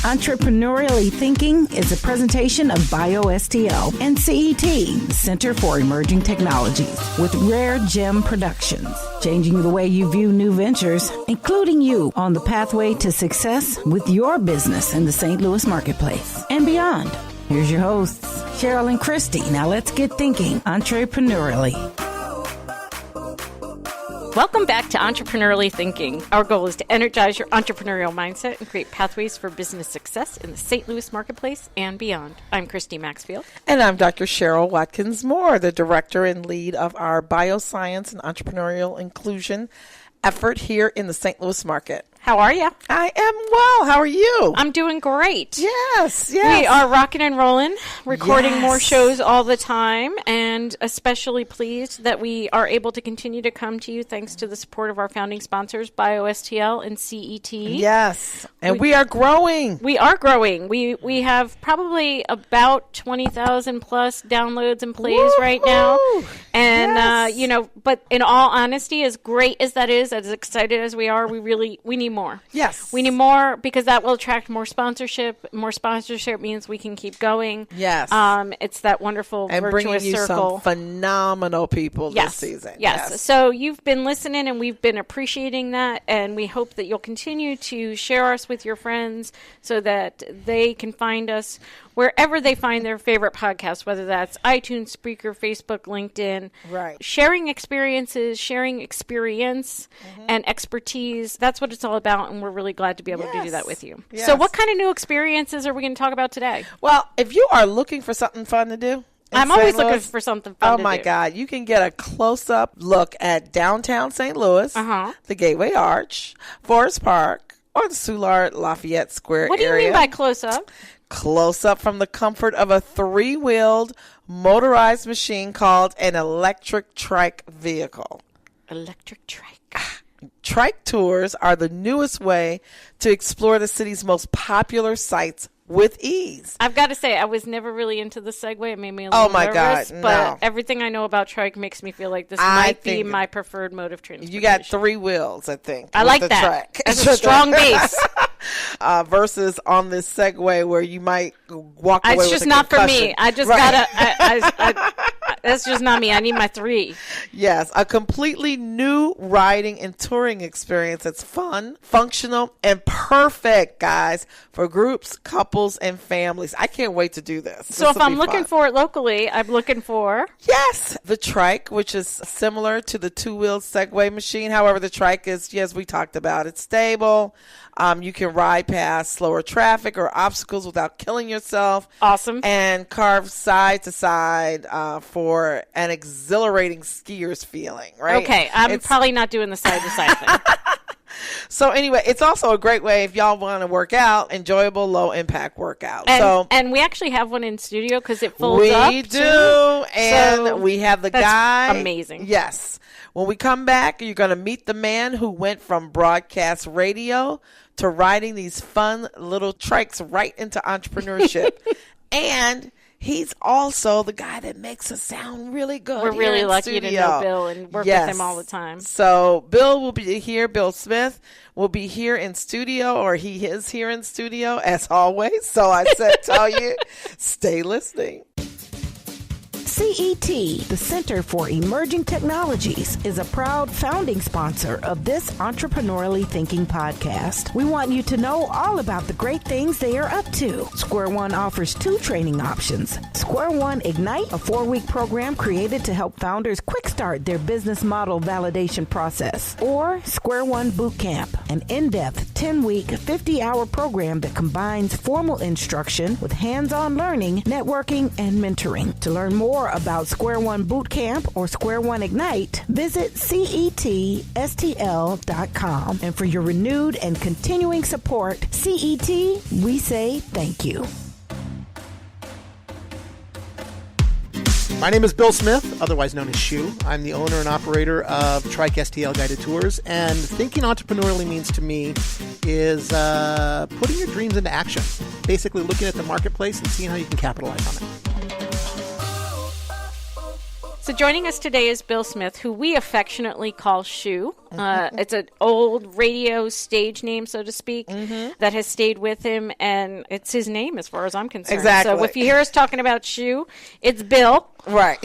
Entrepreneurially Thinking is a presentation of BioSTL and CET, Center for Emerging Technologies, with Rare Gem Productions, changing the way you view new ventures, including you on the pathway to success with your business in the St. Louis marketplace and beyond. Here's your hosts, Cheryl and Christy. Now let's get thinking entrepreneurially. Welcome back to Entrepreneurially Thinking. Our goal is to energize your entrepreneurial mindset and create pathways for business success in the St. Louis marketplace and beyond. I'm Christy-Maxfield. And I'm Dr. Cheryl-Watkins-Moore, the director and lead of our bioscience and entrepreneurial inclusion effort here in the St. Louis market. How are you? I am well. How are you? I'm doing great. Yes. We are rocking and rolling, recording more shows all the time, and especially pleased that we are able to continue to come to you thanks to the support of our founding sponsors, BioSTL and CET. Yes, and we are growing. We are growing. We have probably about 20,000 plus downloads and plays right now. And, but in all honesty, as great as that is, as excited as we are, we need more. Yes. We need more because that will attract more sponsorship. More sponsorship means we can keep going. Yes. It's that wonderful and virtuous bringing you circle. some phenomenal people this season. Yes. So you've been listening and we've been appreciating that, and we hope that you'll continue to share us with your friends so that they can find us wherever they find their favorite podcasts, whether that's iTunes, Spreaker, Facebook, LinkedIn. Right. Sharing experiences, sharing experience and expertise. That's what it's all about, and we're really glad to be able to do that with you. Yes. So what kind of new experiences are we going to talk about today? Well, if you are looking for something fun to do, I'm always looking for something fun to do. Oh, my God. You can get a close-up look at downtown St. Louis, the Gateway Arch, Forest Park, or the Soulard Lafayette Square area. What do you mean by close-up? Close-up from the comfort of a three-wheeled motorized machine called an electric trike vehicle. Electric trike. Trikke-tours are the newest way to explore the city's most popular sites with ease. I've got to say, I was never really into the Segway. It made me a little nervous. God, but everything I know about trike makes me feel like this might be my preferred mode of transportation. You got three wheels, I think. I like that. That's a strong base. Versus on this Segway where you might walk away with a concussion. It's just not for me. I just gotta. That's just not me. I need my three. Yes, a completely new riding and touring experience that's fun, functional, and perfect, guys, for groups, couples, and families. I can't wait to do this. So if I'm looking for it locally, I'm looking for... Yes, the trike, which is similar to the two-wheeled Segway machine. However, the trike is, as we talked about, it's stable. You can ride past slower traffic or obstacles without killing yourself. Awesome. And carve side to side for an exhilarating skier's feeling, right? Okay, I'm probably not doing the side to side thing. So anyway, it's also a great way if y'all want to work out, enjoyable, low-impact workout. And we actually have one in studio because it folds up. We do, and we have the guy. Amazing. Yes. When we come back, you're going to meet the man who went from broadcast radio to riding these fun little trikes right into entrepreneurship. And he's also the guy that makes us sound really good. We're really lucky studio. to know Bill and work with him all the time. So Bill will be here. Bill Smith will be here in studio, or he is here in studio as always. So I said, tell you, stay listening. CET, the Center for Emerging Technologies, is a proud founding sponsor of this Entrepreneurially Thinking podcast. We want you to know all about the great things they are up to. Square One offers 2 training options. Square One Ignite, a 4-week program created to help founders quick start their business model validation process. Or Square One Boot Camp, an in-depth 10-week, 50-hour program that combines formal instruction with hands-on learning, networking, and mentoring. To learn more about Square One Boot Camp or Square One Ignite, visit CETSTL.com. And for your renewed and continuing support, CET, we say thank you. My name is Bill Smith, otherwise known as Shu. I'm the owner and operator of TrikkeSTL Guided Tours, and thinking entrepreneurially means to me is putting your dreams into action, basically looking at the marketplace and seeing how you can capitalize on it. So joining us today is Bill Smith, who we affectionately call Shoe. It's an old radio stage name, so to speak, that has stayed with him, and it's his name as far as I'm concerned. Exactly. So if you hear us talking about Shoe, it's Bill. Right.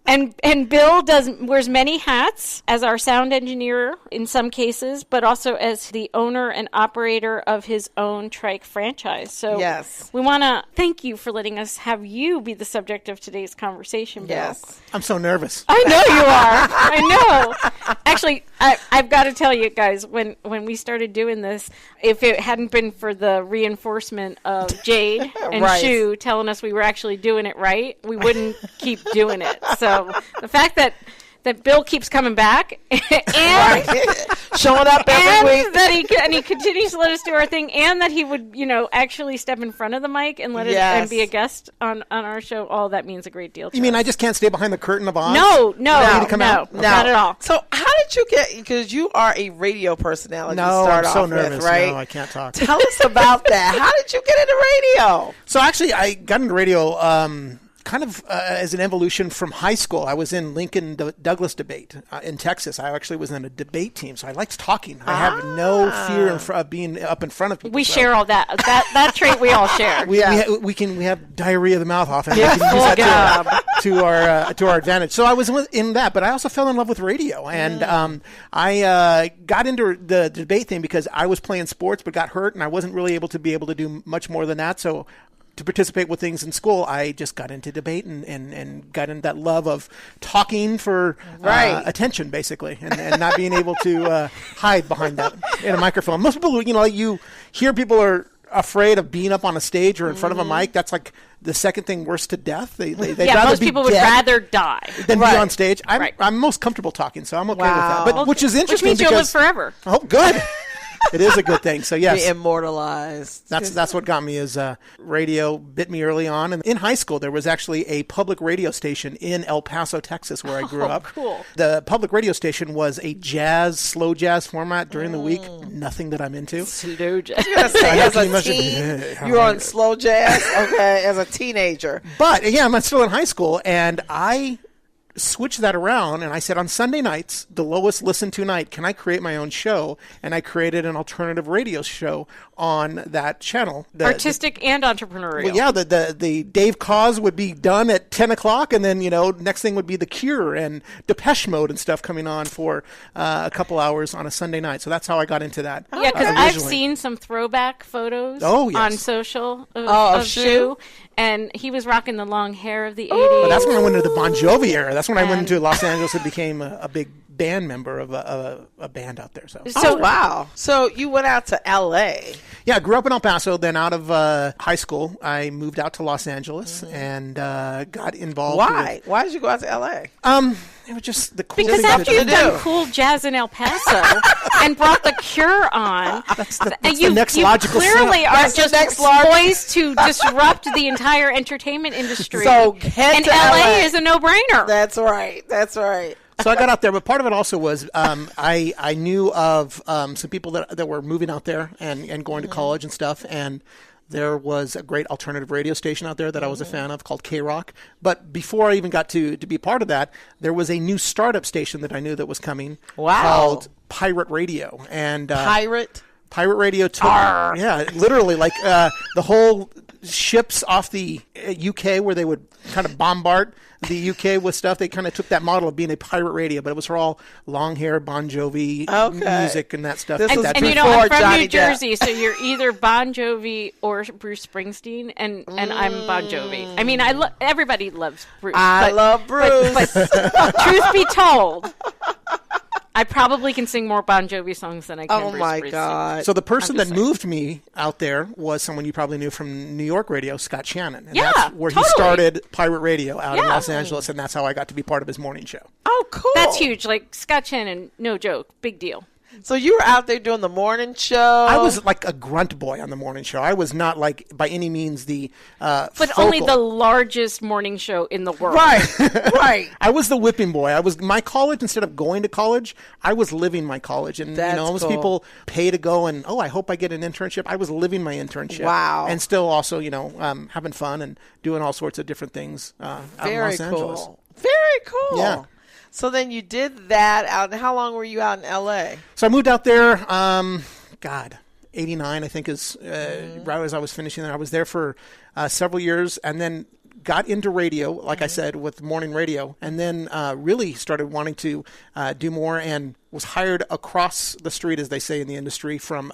And Bill wears many hats as our sound engineer in some cases, but also as the owner and operator of his own trike franchise. So yes, we want to thank you for letting us have you be the subject of today's conversation, Bill. Yes. I'm so nervous. I know you are. I know. Actually, I've got to tell you guys, when we started doing this, if it hadn't been for the reinforcement of Jade and right. Shu telling us we were actually doing it right, we wouldn't keep doing it. So the fact that Bill keeps coming back and showing up every week, that he continues to let us do our thing, and that he would actually step in front of the mic and let us and be a guest on our show. All that means a great deal to You mean us. I just can't stay behind the curtain of Oz? No, out? not at all. So how did you get? Because you are a radio personality. No, to start I'm so off nervous. with, right? No, I can't talk. Tell us about that. How did you get into radio? So actually, I got into radio kind of as an evolution from high school. I was in Lincoln Douglas debate in Texas. I actually was in a debate team, so I liked talking. I have no fear of being up in front of people. We share all that. That trait we all share. We have diarrhea of the mouth often. We can use that to our advantage. So I was in that, but I also fell in love with radio, and I got into the debate thing because I was playing sports but got hurt, and I wasn't really able to do much more than that. So to participate with things in school, I just got into debate and got into that love of talking for attention, basically, and not being able to hide behind that in a microphone. Most people, you hear people are afraid of being up on a stage or in front of a mic. That's like the second thing worse to death. They'd rather most be people would dead rather die than be on stage. I'm most comfortable talking, so I'm okay with that. But which is interesting, which means you'll live forever. Oh, good. It is a good thing. So yes, be immortalized. That's what got me is radio bit me early on. And in high school, there was actually a public radio station in El Paso, Texas, where I grew up. Cool. The public radio station was a slow jazz format during the week. Nothing that I'm into. Slow jazz. As a teen, you were on slow jazz. Okay, as a teenager. But yeah, I'm still in high school, and I switched that around, and I said on Sunday nights, the lowest listened to night, can I create my own show? And I created an alternative radio show on that channel. Artistic and entrepreneurial. Well, yeah, the Dave Cause would be done at 10 o'clock, and then, next thing would be The Cure and Depeche Mode and stuff coming on for a couple hours on a Sunday night. So that's how I got into that. Yeah, because I've seen some throwback photos on social of Shu, and he was rocking the long hair of the 80s. Well, that's when I went into the Bon Jovi era. That's when I went into Los Angeles and became a big band member of a band out there. So wow. So you went out to L.A. Yeah, I grew up in El Paso. Then out of high school, I moved out to Los Angeles and got involved. Why? Why did you go out to L.A.? It was just the cool because thing after you've done cool jazz in El Paso and brought The Cure on, that's the next logical step. You clearly are just next poised to disrupt the entire entertainment industry. So head to LA is a no-brainer. That's right. So I got out there, but part of it also was I knew of some people that were moving out there and going to college and stuff, and there was a great alternative radio station out there that I was a fan of called K-Rock. But before I even got to be part of that, there was a new startup station that I knew that was coming called Pirate Radio. And Pirate Radio took, literally like the whole ships off the UK where they would kind of bombard the UK with stuff. They kind of took that model of being a pirate radio, but it was for all long hair, Bon Jovi music and that stuff. And I'm from New Jersey, so you're either Bon Jovi or Bruce Springsteen, and I'm Bon Jovi. I mean, everybody loves Bruce. I love Bruce. But truth be told, I probably can sing more Bon Jovi songs than I can Bruce Springsteen. Oh, my God. So the person that moved me out there was someone you probably knew from New York radio, Scott Shannon. And that's where he started Pirate Radio out in Los Angeles, and that's how I got to be part of his morning show. Oh, cool. That's huge. Like, Scott Shannon, no joke. Big deal. So you were out there doing the morning show. I was like a grunt boy on the morning show. I was not like by any means the but focal. Only the largest morning show in the world. Right. I was the whipping boy. I was my college. Instead of going to college, I was living my college. And most people pay to go and I hope I get an internship. I was living my internship. Wow. And still also having fun and doing all sorts of different things out in Los Angeles. Cool. Very cool. Yeah. So then you did that out. How long were you out in L.A.? So I moved out there, 89, I think is right as I was finishing there. I was there for several years and then got into radio, like I said, with morning radio, and then really started wanting to do more and was hired across the street, as they say in the industry, from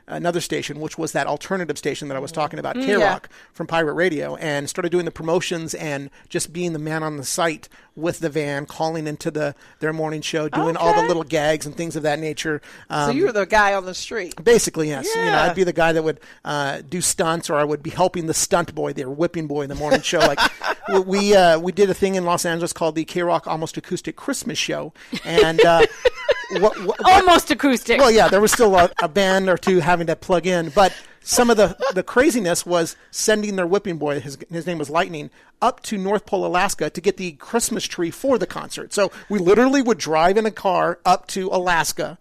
another station, which was that alternative station that I was talking about, K-Rock, from Pirate Radio, and started doing the promotions and just being the man on the site with the van, calling into their morning show, doing all the little gags and things of that nature. So you were the guy on the street. Basically, yes. Yeah. You know, I'd be the guy that would do stunts, or I would be helping the stunt boy, their whipping boy in the morning show. Like we did a thing in Los Angeles called the K-Rock Almost Acoustic Christmas Show, and almost acoustic. Well, yeah, there was still a band or two having to plug in, but some of the craziness was sending their whipping boy, his name was Lightning, up to North Pole, Alaska to get the Christmas tree for the concert. So we literally would drive in a car up to Alaska,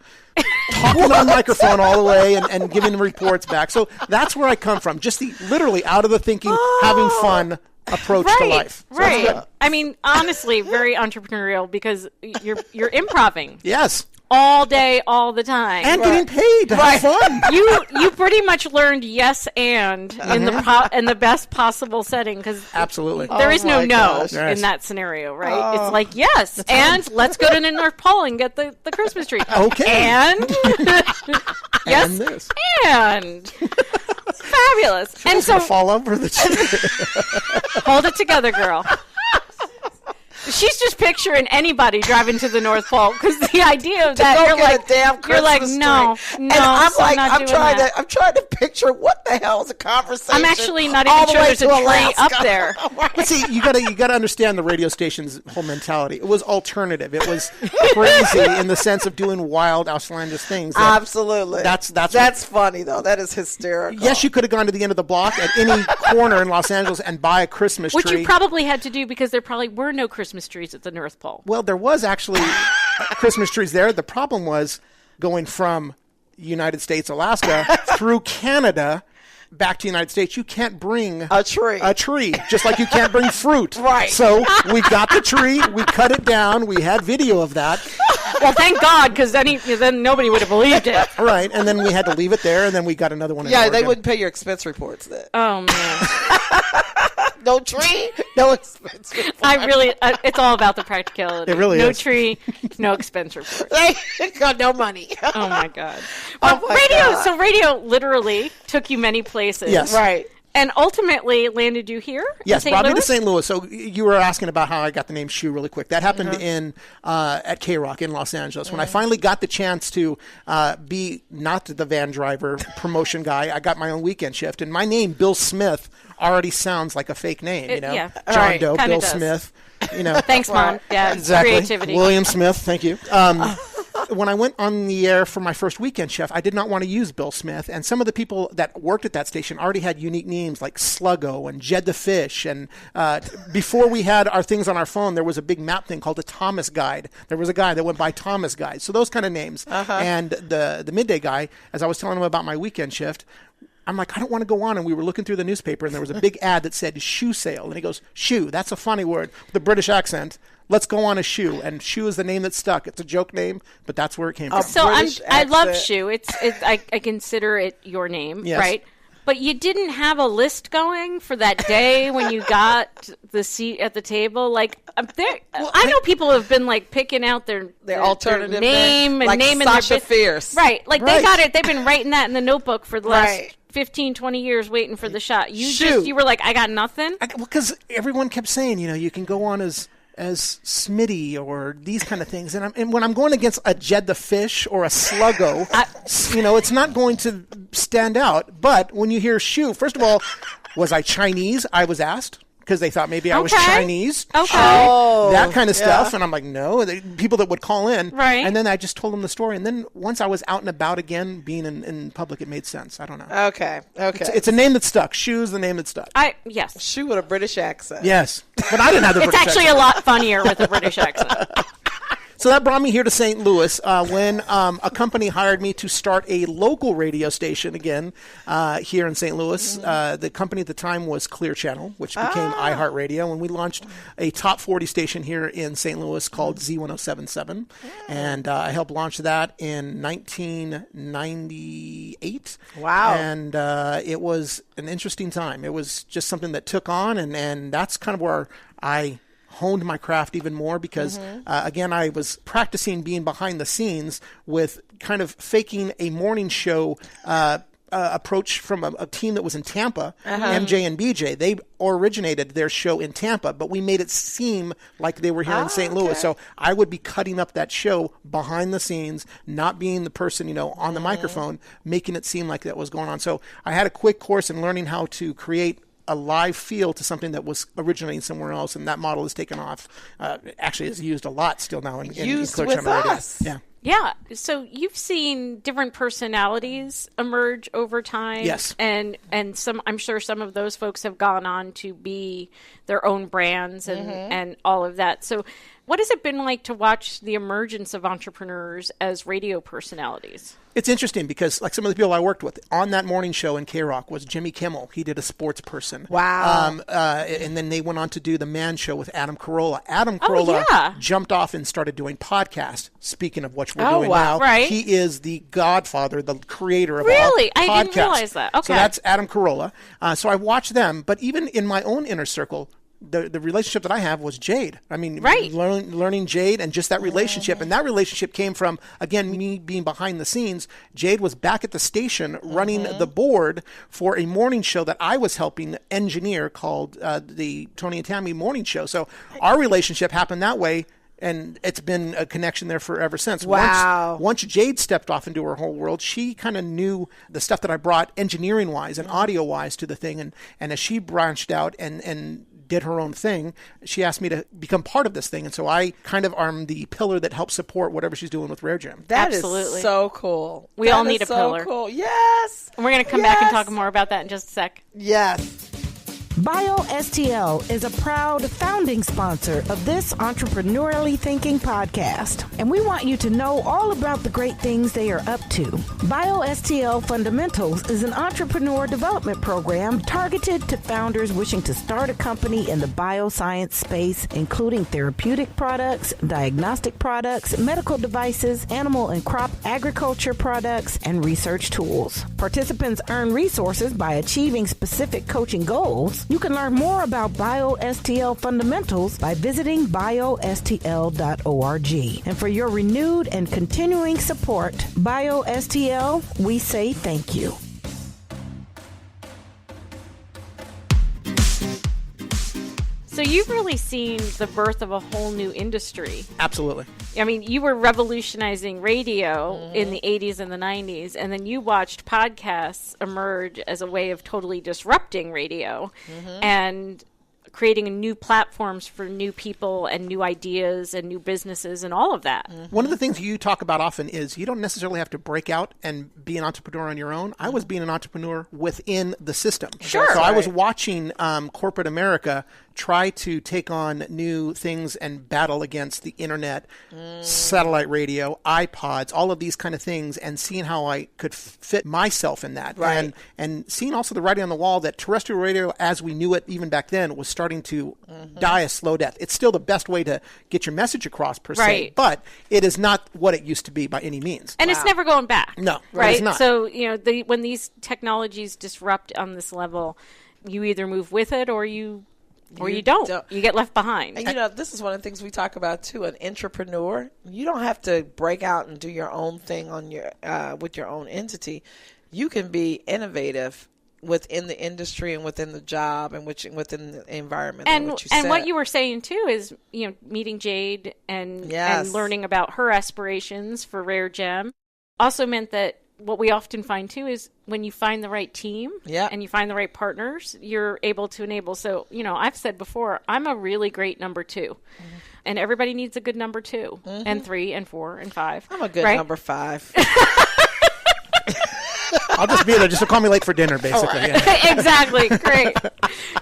talking on microphone all the way and giving them reports back. So that's where I come from, just the literally out of the thinking, having fun approach to life. So right. I mean, honestly, very entrepreneurial because you're improving. Yes. All day, all the time, and getting paid to have fun. You pretty much learned yes and in the best possible setting, because absolutely there is no in that scenario, right? It's like yes, and let's go to the North Pole and get the Christmas tree. Okay, and yes, and this. And fabulous. And so fall over the tree. Hold it together, girl. She's just picturing anybody driving to the North Pole, because the idea of that, you're like, no, and I'm like, I'm trying to picture what the hell is a conversation. I'm actually not even sure there's a tree up there. But see, you gotta understand the radio station's whole mentality. It was alternative. It was crazy in the sense of doing wild, outlandish things. Absolutely. That's funny though. That is hysterical. Yes, you could have gone to the end of the block at any corner in Los Angeles and buy a Christmas tree. Which you probably had to do because there probably were no Christmas trees at the North Pole. Well, there was actually Christmas trees there. The problem was going from United States, Alaska, through Canada, back to the United States. You can't bring a tree, just like you can't bring fruit. Right. So we got the tree, we cut it down, we had video of that. Well, thank God, because then nobody would have believed it. Right, and then we had to leave it there, and then we got another one. Yeah, they wouldn't pay your expense reports then. Oh man. No tree, no expense report. It's all about the practicality. It really is. No is. tree, no expense report. They got no money. Oh my God. God. So radio literally took you many places. Yes. Right. And ultimately landed you here? Yes, in brought me St. to St. Louis. So you were asking about how I got the name Shoe really quick. That happened at K-Rock in Los Angeles. When I finally got the chance to be not the van driver promotion guy, I got my own weekend shift. And my name, Bill Smith, already sounds like a fake name, you know? Yeah. John Doe, Kinda Bill does. Smith, you know. Thanks, Mom. Yeah, exactly. Creativity. William Smith, thank you. When I went on the air for my first weekend shift, I did not want to use Bill Smith. And some of the people that worked at that station already had unique names like Sluggo and Jed the Fish. And before we had our things on our phone, there was a big map thing called a Thomas Guide. There was a guy that went by Thomas Guide. So those kind of names. And the midday guy, as I was telling him about my weekend shift, I'm like, I don't want to go on. And we were looking through the newspaper, and there was a big ad that said shoe sale. And he goes, shoe, that's a funny word, with a British accent. Let's go on a shoe. And Shoe is the name that stuck. It's a joke name, but that's where it came from. So I love Shoe. I consider it your name, yes. Right? But you didn't have a list going for that day when you got the seat at the table. Like, I know people have been like picking out their alternative name and like naming Sasha their Fierce. Right. Like they got it. They've been writing that in the notebook for the last 15, 20 years waiting for the shot. You were like, I got nothing. Because everyone kept saying, you can go on as Smitty or these kind of things. And when I'm going against a Jed the Fish or a Sluggo, it's not going to stand out. But when you hear Shoe, first of all, was I Chinese? I was asked. Because they thought maybe I was Chinese, that kind of stuff. And I'm like, no, people that would call in. Right. And then I just told them the story. And then once I was out and about again, being in public, it made sense. I don't know. Okay. It's a name that stuck. Shoe's the name that stuck. Yes. Shoe with a British accent. Yes. But I didn't have the British accent. It's actually a lot funnier with a British accent. So that brought me here to St. Louis when a company hired me to start a local radio station again here in St. Louis. The company at the time was Clear Channel, which became iHeartRadio, and we launched a top 40 station here in St. Louis called Z1077. And I helped launch that in 1998. Wow. And it was an interesting time. It was just something that took on, and that's kind of where I honed my craft even more because, again, I was practicing being behind the scenes with kind of faking a morning show approach from a team that was in Tampa, MJ and BJ. They originated their show in Tampa, but we made it seem like they were here in St. Louis. So I would be cutting up that show behind the scenes, not being the person, on the microphone, making it seem like that was going on. So I had a quick course in learning how to create a live feel to something that was originating somewhere else, and that model has taken off. Actually, is used a lot still now in used Clear with Channel Radio. us. Yeah. Yeah. So you've seen different personalities emerge over time. Yes. And some, I'm sure some of those folks have gone on to be their own brands and all of that. So what has it been like to watch the emergence of entrepreneurs as radio personalities? It's interesting because, like, some of the people I worked with on that morning show in K-Rock was Jimmy Kimmel. He did a sports person. Wow. And then they went on to do the Man Show with Adam Carolla. Adam Carolla jumped off and started doing podcasts. Speaking of which we're doing now. Right. He is the godfather, the creator of all Really? podcasts. I didn't realize that. Okay. So that's Adam Carolla. So I watched them. But even in my own inner circle, the relationship that I have was Jade. I mean, learning Jade and just that relationship. And that relationship came from, again, me being behind the scenes. Jade was back at the station running the board for a morning show that I was helping engineer called the Tony and Tammy Morning Show. So our relationship happened that way. And it's been a connection there forever since. Wow. Once Jade stepped off into her whole world, she kind of knew the stuff that I brought engineering-wise and audio-wise to the thing. And as she branched out and did her own thing, she asked me to become part of this thing. And so I kind of am the pillar that helps support whatever she's doing with Rare Gem. That Absolutely. is so cool. We all need a pillar. Cool. Yes. And we're going to come back and talk more about that in just a sec. Yes. BioSTL is a proud founding sponsor of this entrepreneurially thinking podcast, and we want you to know all about the great things they are up to. BioSTL Fundamentals is an entrepreneur development program targeted to founders wishing to start a company in the bioscience space, including therapeutic products, diagnostic products, medical devices, animal and crop agriculture products, and research tools. Participants earn resources by achieving specific coaching goals. You can learn more about BioSTL Fundamentals by visiting biostl.org. And for your renewed and continuing support, BioSTL, we say thank you. So you've really seen the birth of a whole new industry. Absolutely. I mean, you were revolutionizing radio in the 80s and the 90s, and then you watched podcasts emerge as a way of totally disrupting radio and creating new platforms for new people and new ideas and new businesses and all of that. One of the things you talk about often is you don't necessarily have to break out and be an entrepreneur on your own. I was being an entrepreneur within the system. Sure. So I was watching corporate America try to take on new things and battle against the internet, satellite radio, iPods, all of these kind of things, and seeing how I could fit myself in that. Right. And seeing also the writing on the wall that terrestrial radio, as we knew it even back then, was starting to die a slow death. It's still the best way to get your message across, per se, but it is not what it used to be by any means. And it's never going back. No, right? It's not. So, when these technologies disrupt on this level, you either move with it or you don't. You get left behind. And this is one of the things we talk about too. An entrepreneur, you don't have to break out and do your own thing on your with your own entity. You can be innovative within the industry and within the job and within the environment. And what you were saying too is, meeting Jade and learning about her aspirations for Rare Gem also meant that what we often find too is when you find the right team and you find the right partners, you're able to enable. So, I've said before, I'm a really great number two. And everybody needs a good number two and 3 and 4 and 5. I'm a good number 5. I'll just be there. Just to call me late for dinner, basically. Yeah. Exactly. Great.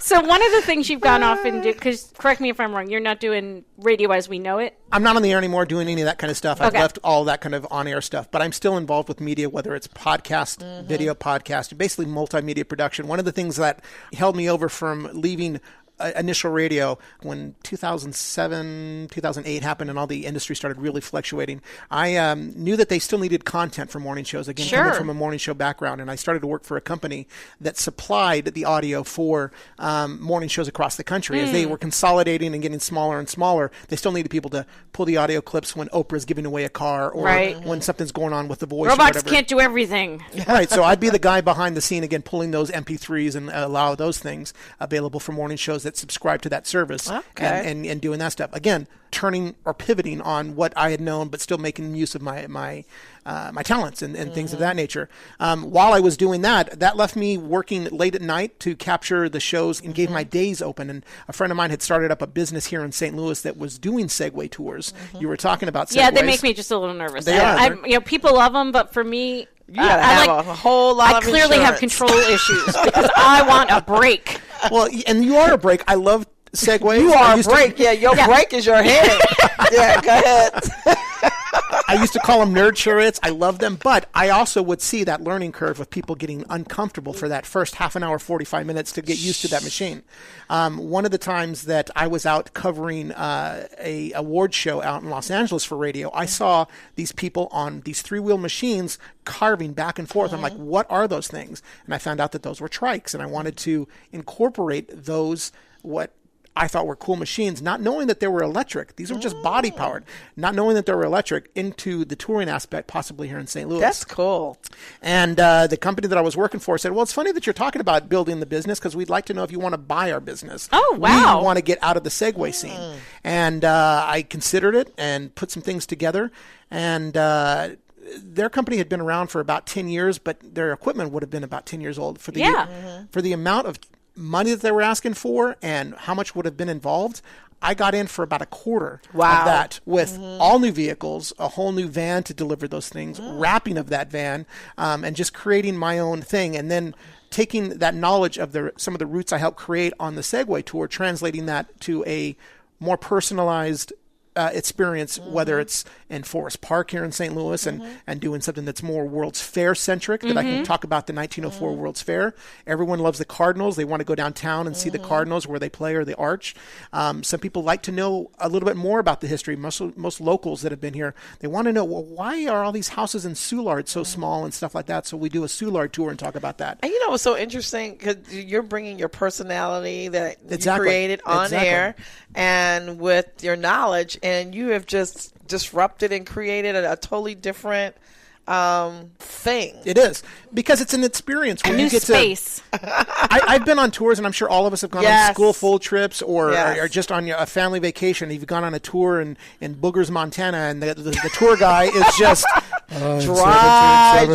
So one of the things you've gone off and do, because correct me if I'm wrong, you're not doing radio as we know it. I'm not on the air anymore doing any of that kind of stuff. I've left all that kind of on-air stuff, but I'm still involved with media, whether it's podcast, video podcast, basically multimedia production. One of the things that held me over from leaving initial radio when 2007, 2008 happened and all the industry started really fluctuating, I knew that they still needed content for morning shows. Again, coming from a morning show background, and I started to work for a company that supplied the audio for morning shows across the country. As they were consolidating and getting smaller and smaller, they still needed people to pull the audio clips when Oprah's giving away a car or when something's going on with the voice. Robots can't do everything. Right, so I'd be the guy behind the scene, again, pulling those MP3s and allow those things available for morning shows that subscribe to that service and doing that stuff. Again, turning or pivoting on what I had known, but still making use of my talents and things of that nature. While I was doing that, that left me working late at night to capture the shows and gave my days open. And a friend of mine had started up a business here in St. Louis that was doing Segway tours. You were talking about Segways. Yeah, they make me just a little nervous. They are. People love them, but for me, you gotta have a whole lot of insurance. I clearly have control issues because I want a break. Well, and you are a break. I love Segways. You are a break. Your break is your head. Yeah, go ahead. I used to call them nerd chariots. I love them, but I also would see that learning curve of people getting uncomfortable for that first half an hour, 45 minutes to get used to that machine. One of the times that I was out covering a award show out in Los Angeles for radio, I saw these people on these three-wheel machines carving back and forth. I'm like, what are those things? And I found out that those were trikes, and I wanted to incorporate those, what I thought were cool machines, not knowing that they were electric. These were just body powered, not knowing that they were electric, into the touring aspect, possibly here in St. Louis. That's cool. And the company that I was working for said, well, it's funny that you're talking about building the business because we'd like to know if you want to buy our business. Oh, wow. We want to get out of the Segway scene. And I considered it and put some things together. And their company had been around for about 10 years, but their equipment would have been about 10 years old. For the amount of money that they were asking for and how much would have been involved, I got in for about a quarter of that with all new vehicles, a whole new van to deliver those things, wrapping of that van, and just creating my own thing. And then taking that knowledge of some of the routes I helped create on the Segway tour, translating that to a more personalized experience, whether it's in Forest Park here in St. Louis and doing something that's more World's Fair centric, that I can talk about the 1904 World's Fair. Everyone loves the Cardinals. They want to go downtown and see the Cardinals where they play, or the Arch. Some people like to know a little bit more about the history. Most locals that have been here, they want to know, well, why are all these houses in Soulard so small and stuff like that? So we do a Soulard tour and talk about that. And you know what's so interesting? Because you're bringing your personality that you created on air and with your knowledge, and you have just disrupted and created a totally different thing. It is, because it's an experience when you get space. I've been on tours, and I'm sure all of us have gone on school full trips or just on a family vacation. You've gone on a tour in Boogers, Montana, and the tour guy is just dry.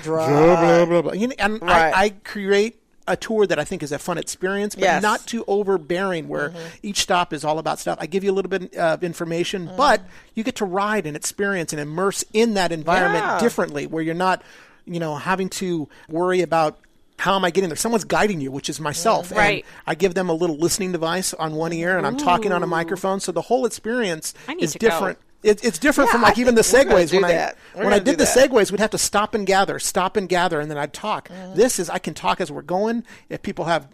Blah, blah, blah. And I create a tour that I think is a fun experience, but not too overbearing where each stop is all about stuff. I give you a little bit of information, but you get to ride and experience and immerse in that environment differently, where you're not, having to worry about how am I getting there? Someone's guiding you, which is myself. And I give them a little listening device on one ear, and I'm talking on a microphone. So the whole experience is different. It's different from even the Segways. When I did the Segways, we'd have to stop and gather, and then I'd talk. This is, I can talk as we're going. If people have,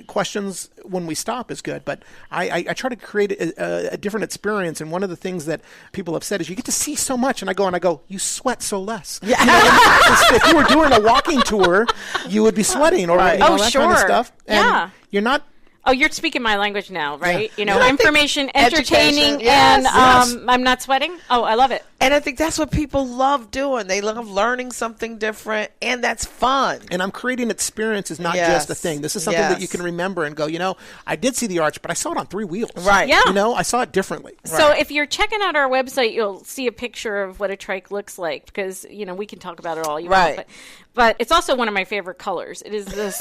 questions when we stop is good. But I try to create a different experience. And one of the things that people have said is you get to see so much. And I go, you sweat so less. Yeah. If you were doing a walking tour, you would be sweating or that kind of stuff. And you're not. Oh, you're speaking my language now, right? Information, entertaining, and I'm not sweating. Oh, I love it. And I think that's what people love doing. They love learning something different, and that's fun. And I'm creating experiences, not just a thing. This is something that you can remember and go, I did see the Arch, but I saw it on 3 wheels. Right. Yeah. I saw it differently. So if you're checking out our website, you'll see a picture of what a trike looks like, because, we can talk about it all you want. But it's also one of my favorite colors. It is this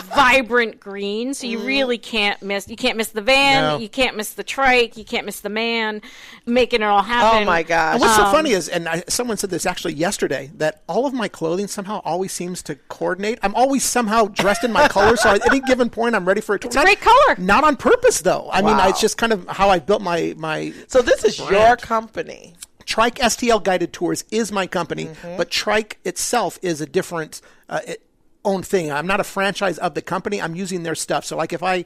vibrant green, so you really really can't miss. You can't miss the van. No. You can't miss the trike. You can't miss the man making it all happen. Oh my gosh! And what's so funny is, someone said this actually yesterday, that all of my clothing somehow always seems to coordinate. I'm always somehow dressed in my color, so at any given point I'm ready for a tour. It's a great color. Not on purpose, though. I mean, Wow. it's just kind of how I built my So this is brand. your company. TrikkeSTL Guided Tours is my company, but Trike itself is a different own thing. I'm not a franchise of the company. I'm using their stuff. So like if I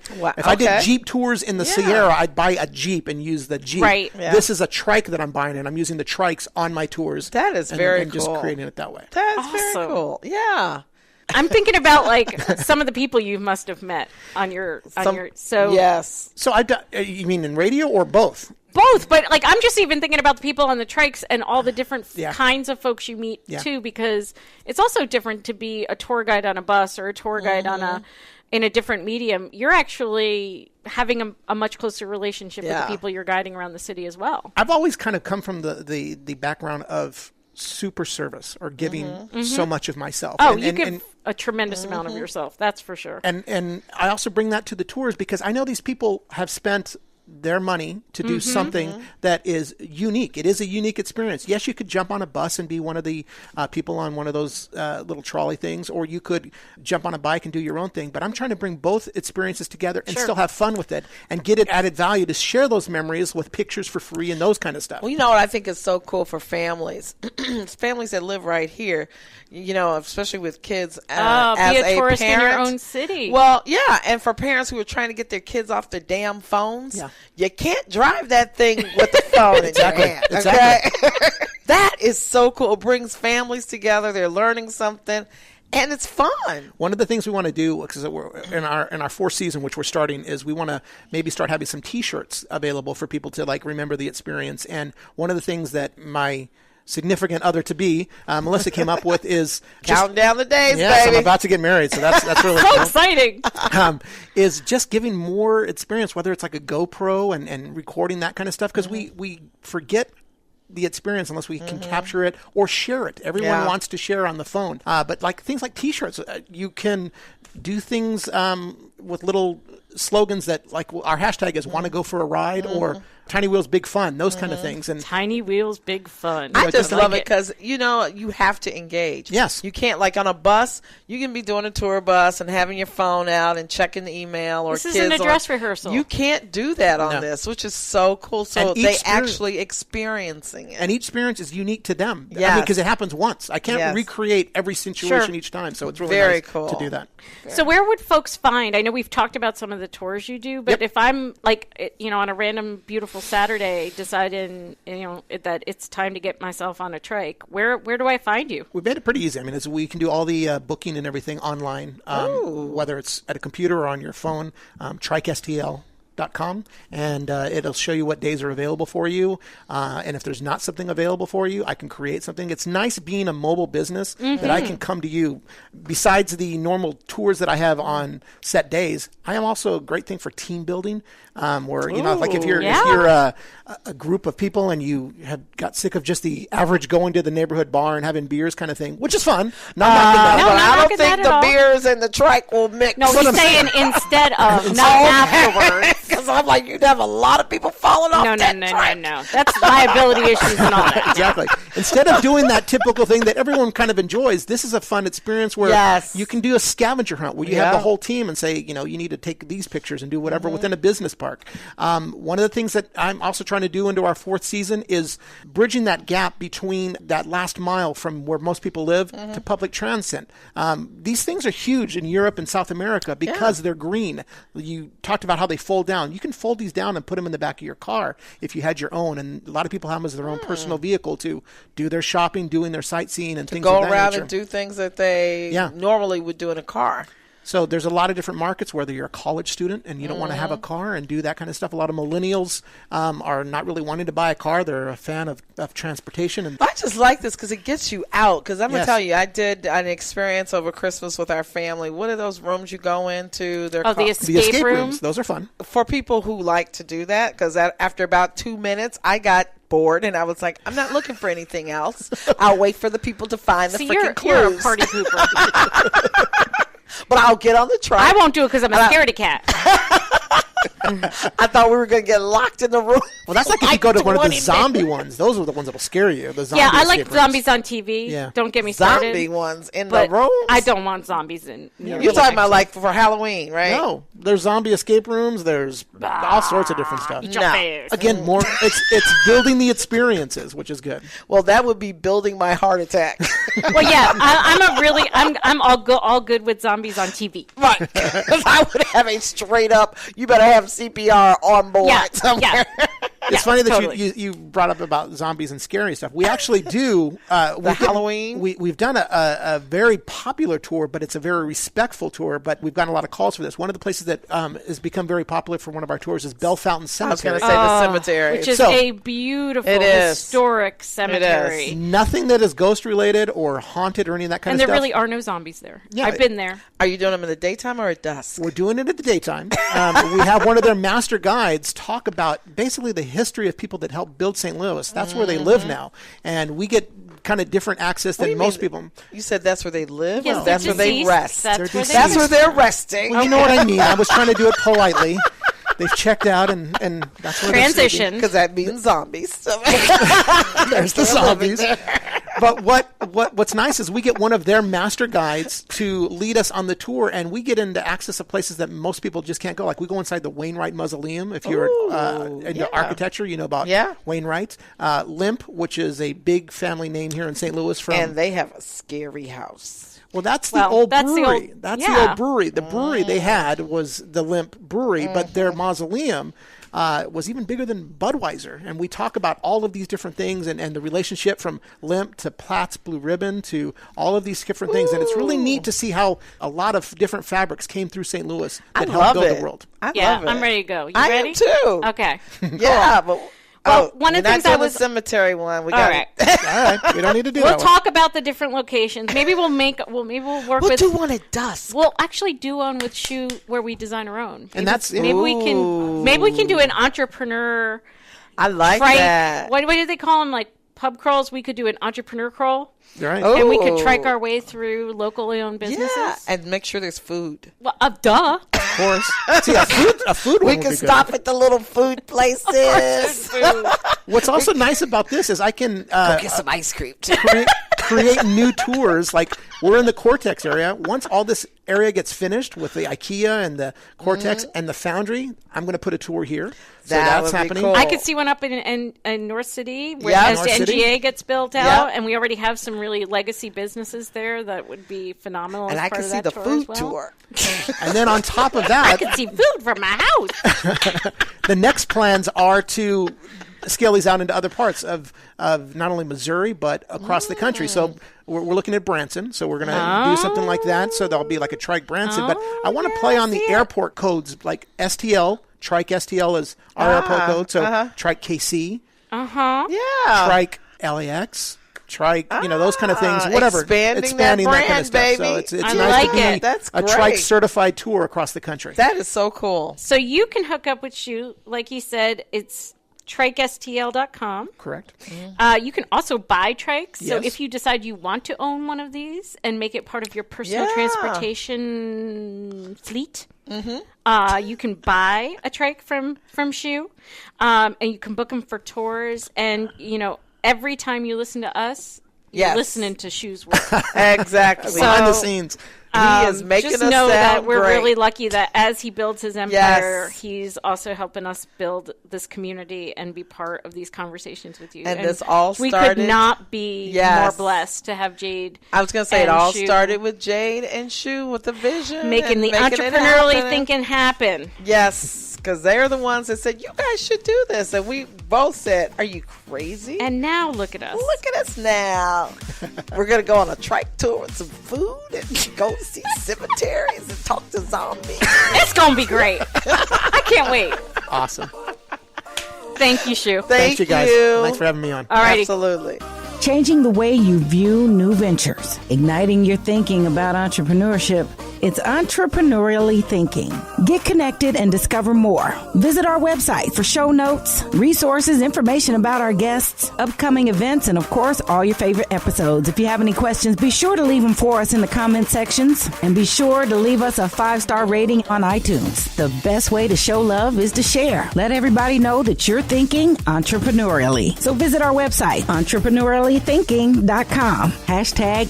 did Jeep tours in the Sierra, I'd buy a Jeep and use the Jeep. Right. Yeah. This is a trike that I'm buying, and I'm using the trikes on my tours. That is very and cool. just creating it that way. That's very Awesome. cool. Yeah. I'm thinking about like some of the people you must have met on your Yes. So you mean in radio or both? Both, but like I'm just even thinking about the people on the trikes and all the different Yeah. kinds of folks you meet Yeah. too, because it's also different to be a tour guide on a bus or a tour guide in a different medium. You're actually having a much closer relationship with the people you're guiding around the city as well. I've always kind of come from the background of super service or giving so much of myself. Oh, you give a tremendous amount of yourself. That's for sure. And I also bring that to the tours because I know these people have spent their money to do something that is unique. It is a unique experience. Yes, you could jump on a bus and be one of the people on one of those little trolley things, or you could jump on a bike and do your own thing. But I'm trying to bring both experiences together and still have fun with it and get it added value to share those memories with pictures for free and those kind of stuff. Well, you know what I think is so cool for families? It's families that live right here, you know, especially with kids as be a tourist parent. in your own city. Well, yeah, and for parents who are trying to get their kids off their damn phones, you can't drive that thing with the phone in your hand. Okay? That is so cool. It brings families together. They're learning something. And it's fun. One of the things we want to do, because we're in our fourth season, which we're starting, is we want to maybe start having some T-shirts available for people to like remember the experience. And one of the things that my significant other to be, Melissa, came up with is counting down the days, yes, baby. I'm about to get married, so that's really so cool. exciting. Is just giving more experience, whether it's like a GoPro and recording that kind of stuff, because we forget the experience unless we can capture it or share it. Everyone wants to share on the phone. But like things like T-shirts, you can do things with little slogans that like our hashtag is want to go for a ride or Tiny Wheels Big Fun, those kind of things. And Tiny Wheels Big Fun. I just like love it because, you know, you have to engage. Yes. You can't, like on a bus, you can be doing a tour bus and having your phone out and checking the email or This kids. isn't a dress rehearsal. You can't do that on this, which is so cool. So And each they experience- actually experiencing it. and each experience is unique to them. I Yes. mean, because it happens once. I can't Yes. recreate every situation Sure. each time. So it's really Very nice cool. to do that. So where would folks find, I know we've talked about some of the tours you do, but if I'm like, you know, on a random beautiful Saturday deciding, you know, that it's time to get myself on a trike, where do I find you? We've made it pretty easy. I mean, we can do all the booking and everything online, whether it's at a computer or on your phone, TrikkeSTL.com, and it'll show you what days are available for you. And if there's not something available for you, I can create something. It's nice being a mobile business that I can come to you. Besides the normal tours that I have on set days, I am also a great thing for team building. Where you know, like if you're a group of people and you have got sick of just the average going to the neighborhood bar and having beers kind of thing, which is fun. Not knocking that. No, But not I don't knocking that think at the all. beers and the trike will mix. No, he's saying instead of, not afterwards. Because I'm like, you'd have a lot of people falling off No. that trike. That's liability issues and all that. Exactly. Instead of doing that typical thing that everyone kind of enjoys, this is a fun experience where you can do a scavenger hunt where you have the whole team and say, you know, you need to take these pictures and do whatever within a business park. One of the things that I'm also trying to do into our fourth season is bridging that gap between that last mile from where most people live to public transit. These things are huge in Europe and South America because they're green. You talked about how they fold down. You can fold these down and put them in the back of your car if you had your own. And a lot of people have them as their own personal vehicle to do their shopping, doing their sightseeing and things Go of that around nature. and do things that they normally would do in a car. So there's a lot of different markets, whether you're a college student and you don't want to have a car and do that kind of stuff. A lot of millennials are not really wanting to buy a car. They're a fan of transportation. And I just like this because it gets you out. Because I'm going to Yes. tell you, I did an experience over Christmas with our family. What are those rooms you go into? They're Oh, the called- escape room? rooms, those are fun. for people who like to do that. Because after about 2 minutes, I got bored and I was like, I'm not looking for anything else. I'll wait for the people to find the See, freaking you're a clues. party pooper. But I'll get on the trike. I won't do it because I'm a scaredy cat. I thought we were going to get locked in the room. Well, that's like if you go to one of the zombie ones. Those are the ones that'll scare you. The zombie I like escape rooms. zombies on TV. Yeah. Don't get me started. Zombie ones in But the rooms? I don't want zombies in. You're talking about like for Halloween, right? No, there's zombie escape rooms. There's all sorts of different stuff. Eat your face. Again, more it's building the experiences, which is good. Well, that would be building my heart attack. Well, yeah, I'm all good with zombies on TV. Right. Because I would have a straight up, you better have CPR on board somewhere. Yeah. It's funny that totally. you brought up about zombies and scary stuff. We actually do Halloween. We've done a very popular tour, but it's a very respectful tour. But we've gotten a lot of calls for this. One of the places that has become very popular for one of our tours is Bellefontaine Cemetery. I was going to say the cemetery. Which is a beautiful, historic cemetery. It is. Nothing that is ghost related or haunted or any of that kind of stuff. And there really are no zombies there. Yeah. I've been there. Are you doing them in the daytime or at dusk? We're doing it at the daytime. We have one of their master guides talk about basically the history of people that helped build St. Louis. That's where they live now. And we get kind of different access than most people. You said that's where they live? Yes, or that's where they rest? That's where they're resting. Well, you know what I mean. I was trying to do it politely. They've checked out, and that's where transition. Because that means zombies. There's the zombies. But what's nice is we get one of their master guides to lead us on the tour, and we get into access of places that most people just can't go. Like we go inside the Wainwright Mausoleum. If you're into architecture, you know about Wainwright. Limp, which is a big family name here in St. Louis. And they have a scary house. Well, that's the old brewery. That's the old brewery. The brewery they had was the Limp Brewery, but their mausoleum was even bigger than Budweiser. And we talk about all of these different things and the relationship from Limp to Platt's Blue Ribbon to all of these different things. And it's really neat to see how a lot of different fabrics came through St. Louis that helped build the world. I love it. I'm ready to go. You I ready? am too. Okay. Yeah, but... Well, one of the things I was cemetery one. We got all right. All right, we don't need to do We'll that. talk about the different locations. Maybe we'll work with. We'll do one at dusk. We'll actually do one with Shu where we design our own. And that's maybe we can do an entrepreneur. I like that. What do they call them? Like pub crawls. We could do an entrepreneur crawl. Right. And we could trike our way through locally owned businesses. Yeah, and make sure there's food. Well, duh. Of course. See, a food one we would can be stop good. at the little food places. What's also nice about this is I can Go get some ice cream. create new tours. Like we're in the Cortex area. Once all this area gets finished with the IKEA and the Cortex and the Foundry, I'm going to put a tour here. So that's happening. Cool. I could see one up in North City where Yeah, as North the City. NGA gets built out, and we already have some really legacy businesses there that would be phenomenal. And as I part can of see that the tour food as well. tour. And then on top of I that, could see food from my house. the next plans are to scale these out into other parts of not only Missouri, but across the country. So we're looking at Branson. So we're going to do something like that. So there'll be like a Trike Branson. But I want to play on the airport codes like STL. TrikkeSTL is our airport code. So Trike KC. Yeah. Trike LAX. Trike, those kind of things. Whatever. Expanding that brand, kind of stuff. baby. So it's I nice like to be it. That's a great. Trike certified tour across the country. That is so cool. So you can hook up with Shu. Like he said, it's TrikkeSTL.com. Correct. You can also buy trikes. So Yes. if you decide you want to own one of these and make it part of your personal transportation fleet, you can buy a trike from Shu, and you can book them for tours. And every time you listen to us, you're listening to Shu's work. Exactly. Behind the scenes. He is making just us know sound that we're great. really lucky that as he builds his empire, Yes. he's also helping us build this community and be part of these conversations with you. And this all we started- could not be Yes. more blessed to have Jade. I was going to say it and all Shu started with Jade and Shu with the vision. making and the making it entrepreneurially happen. thinking happen. Yes, because they're the ones that said, you guys should do this. And we both said, are you crazy? And now look at us. Look at us now. We're going to go on a trike tour with some food and go see cemeteries and talk to zombies. It's going to be great. I can't wait. Awesome. Thank you, Shu. Thank you guys. Thanks for having me on. All righty. Absolutely. Changing the way you view new ventures, igniting your thinking about entrepreneurship. It's entrepreneurially thinking. Get connected and discover more. Visit our website for show notes, resources, information about our guests, upcoming events, and of course, all your favorite episodes. If you have any questions, be sure to leave them for us in the comment sections, and be sure to leave us a 5-star rating on iTunes. The best way to show love is to share. Let everybody know that you're thinking entrepreneurially. So visit our website, entrepreneuriallythinking.com.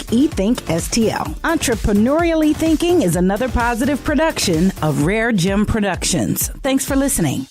#ETHINKSTL. Entrepreneurially Thinking is another positive production of Rare Gem Productions. Thanks for listening.